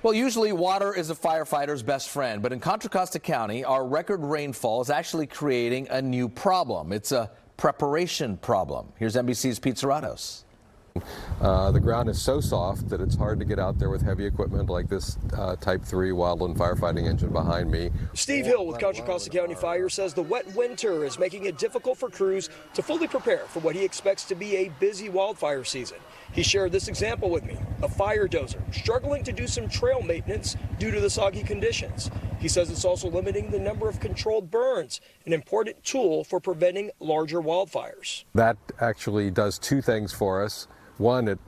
Well, usually water is a firefighter's best friend, but in Contra Costa County, our record rainfall is actually creating a new problem. It's a preparation problem. Here's NBC's Pete Suratos. The ground is so soft that it's hard to get out there with heavy equipment like this Type 3 wildland firefighting engine behind me. Steve Hill with Contra Costa County Fire says the wet winter is making it difficult for crews to fully prepare for what he expects to be a busy wildfire season. He shared this example with me, a fire dozer struggling to do some trail maintenance due to the soggy conditions. He says it's also limiting the number of controlled burns, an important tool for preventing larger wildfires. That actually does two things for us. One, it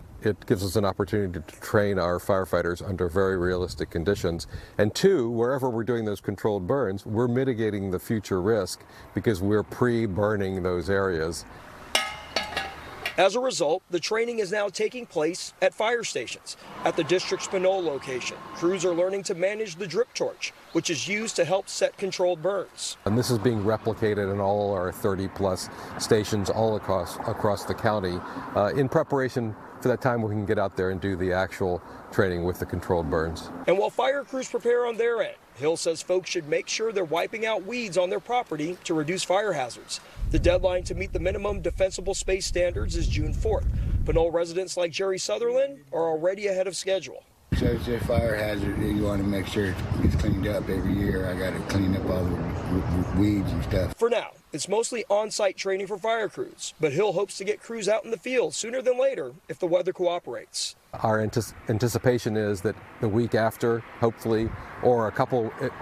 gives us an opportunity to train our firefighters under very realistic conditions. And two, wherever we're doing those controlled burns, we're mitigating the future risk because we're pre-burning those areas. As a result, the training is now taking place at fire stations. At the district's Pinole location, crews are learning to manage the drip torch, which is used to help set controlled burns. And this is being replicated in all our 30-plus stations all across the county in preparation for that time we can get out there and do the actual training with the controlled burns. And while fire crews prepare on their end, Hill says folks should make sure they're wiping out weeds on their property to reduce fire hazards. The deadline to meet the minimum defensible space standards is June 4th. Pinole residents like Jerry Sutherland are already ahead of schedule. So it's a fire hazard. You want to make sure it gets cleaned up every year. I got to clean up all the weeds and stuff. For now, it's mostly on-site training for fire crews, but Hill hopes to get crews out in the field sooner than later if the weather cooperates. Our anticipation is that the week after, hopefully, or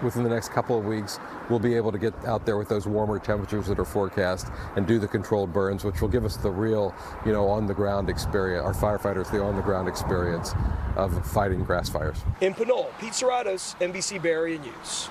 within the next couple of weeks, we'll be able to get out there with those warmer temperatures that are forecast and do the controlled burns, which will give us the real, on-the-ground experience, our firefighters, the on-the-ground experience of fighting grass fires. In Pinole, Pete Suratos, NBC Bay Area News.